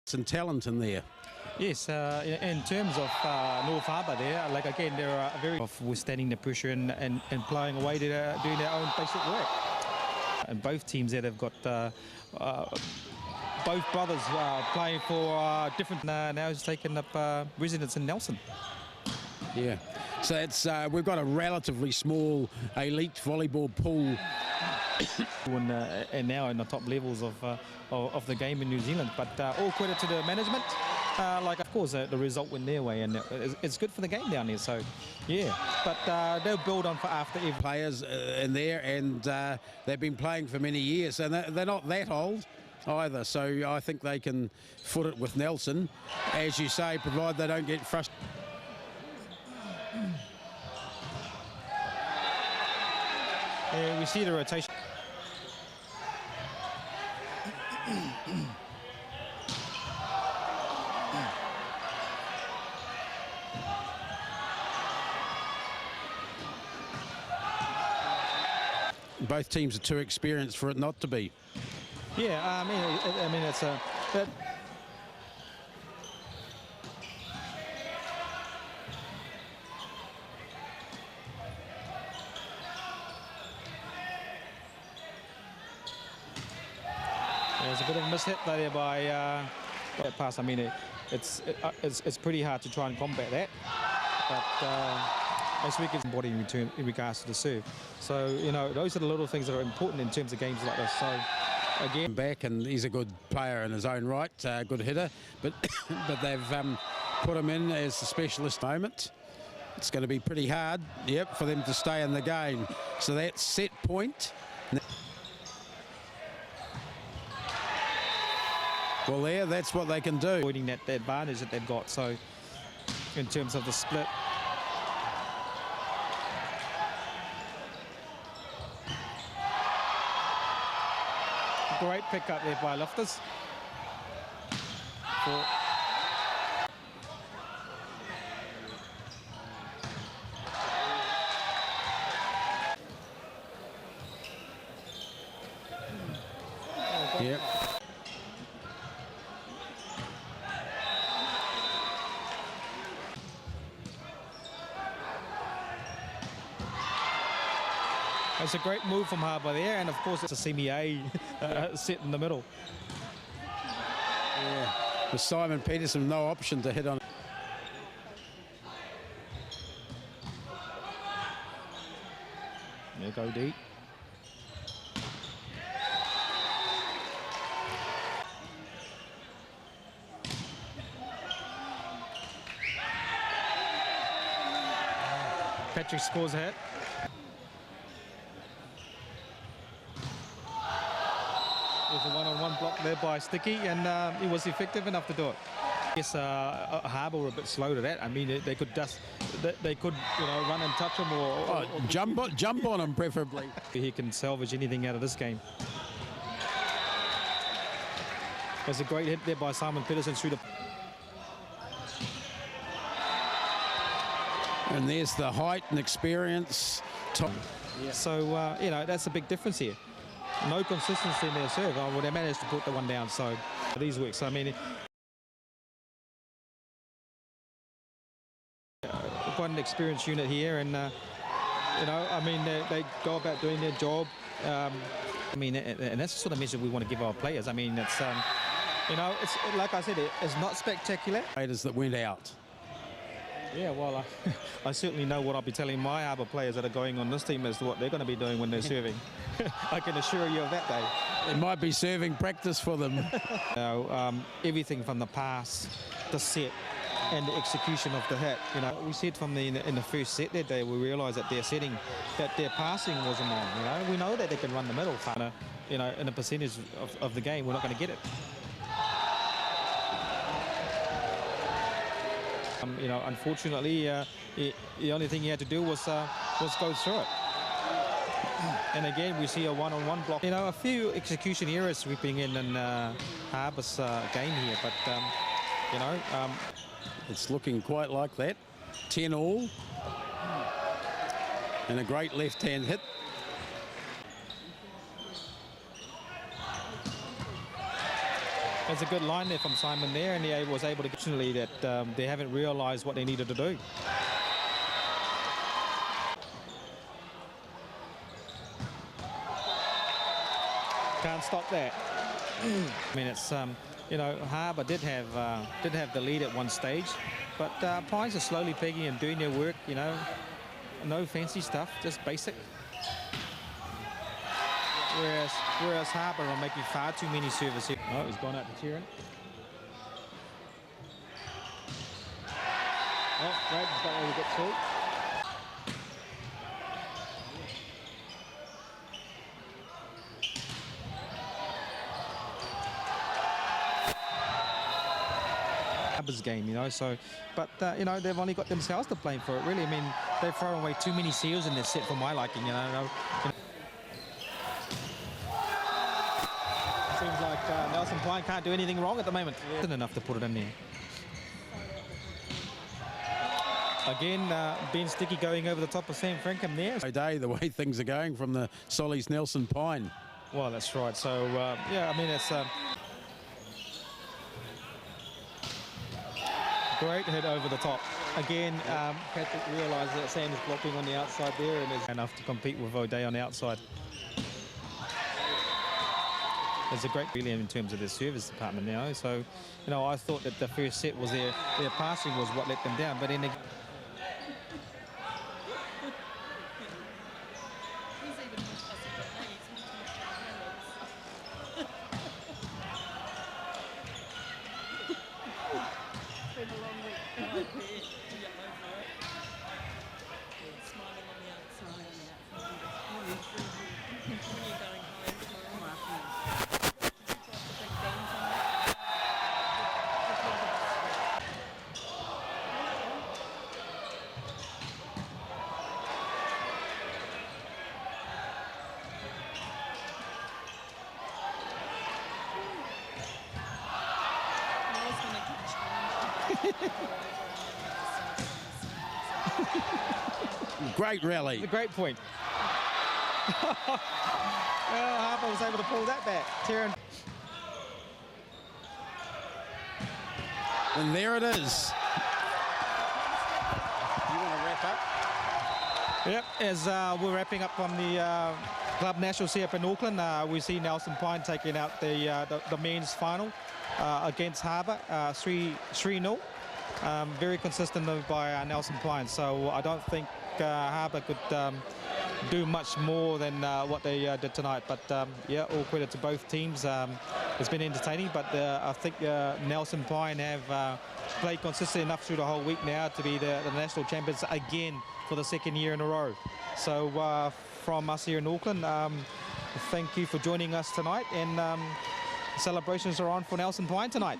Some talent in there. Yes, in terms of North Harbour there, like again, they're very of withstanding the pressure and ploughing away to doing their own basic work. And both teams there, they've got both brothers playing for different. Now he's taken up residence in Nelson. Yeah, so it's we've got a relatively small elite volleyball pool. And now in the top levels of the game in New Zealand, but all credit to the management. Like of course the result went their way, and it's good for the game down there. So yeah, but they'll build on for after every Players in there, and they've been playing for many years, and they're not that old either. So I think they can foot it with Nelson, as you say, provided they don't get frustrated. Yeah, we see the rotation. Both teams are too experienced for it not to be. Yeah, I mean it's a. There's a bit of a mishit there by that pass. I mean, it's pretty hard to try and combat that, but as we get body in return in regards to the serve. So you know, those are the little things that are important in terms of games like this. So again, Back, and he's a good player in his own right, good hitter, but but they've put him in as a specialist moment. It's going to be pretty hard, yep, for them to stay in the game. So that's set point. Well, that's what they can do. Avoiding that advantage that they've got. So, in terms of the split, great pick up there by Loftus. Yep. It's a great move from Harbour there, and of course it's a CMA set in the middle. Yeah, with Simon Peterson, no option to hit on. There go deep. Patrick scores a hit. There's a one-on-one block there by Sticky, and he was effective enough to do it. Yes, Harbour were a bit slow to that. I mean, they could run and touch him or jump on him preferably. He can salvage anything out of this game. There's a great hit there by Simon Peterson through the. And there's the height and experience. Yeah. So you know, that's a big difference here. No consistency in their serve. Well, they managed to put the one down. So these weeks, I mean, quite an experienced unit here, and you know, I mean, they go about doing their job. I mean, and that's the sort of message we want to give our players. I mean, it's you know, it's like I said, it's not spectacular. Raiders that went out. Yeah, well, I certainly know what I'll be telling my Harbour players that are going on this team as to what they're going to be doing when they're serving. I can assure you of that, Dave. It might be serving practice for them. You know, everything from the pass, the set, and the execution of the hit. You know, we said from in the first set that day, we realised that their passing wasn't on. You know, we know that they can run the middle. You know, in a percentage of the game, we're not going to get it. You know, unfortunately, the only thing he had to do was go through it. And again, we see a one-on-one block. You know, a few execution errors sweeping in Harbour's game here, but you know, it's looking quite like that. 10 all, and a great left-hand hit. There's a good line there from Simon there, and he was able to fortunately that they haven't realised what they needed to do. Can't stop that. I mean, it's you know, Harbour did have the lead at one stage, but Pines are slowly pegging and doing their work. You know, no fancy stuff, just basic. Whereas Harbour are making far too many serves here. Oh, he's gone out to Tieran. Oh, great, he's got where to get through. Harbour's game, you know, so, but, you know, they've only got themselves to blame for it, really. I mean, they've thrown away too many seals in this set for my liking, you know. Seems like Nelson Pine can't do anything wrong at the moment. Isn't enough to put it in there. Again, Ben Sticky going over the top of Sam Frankham there. Today, the way things are going from the Sollys Nelson Pine. Well, that's right. So, yeah, I mean, it's great hit over the top. Again, Patrick realised that Sam is blocking on the outside there and is enough to compete with O'Day on the outside. There's a great feeling in terms of their service department now. So, you know, I thought that the first set was their passing was what let them down. But in the Great rally. a great point. Well, Harbour was able to pull that back. Tieran. And there it is. You want to wrap up? Yep, as we're wrapping up from the Club Nationals here up in Auckland, we see Nelson Pine taking out the men's final against Harbour, 3-0. Very consistent move by Nelson Pine, so I don't think Harbour could do much more than what they did tonight. But yeah, all credit to both teams. It's been entertaining, but I think Nelson Pine have played consistently enough through the whole week now to be the national champions again for the second year in a row. So from us here in Auckland, thank you for joining us tonight, and celebrations are on for Nelson Pine tonight.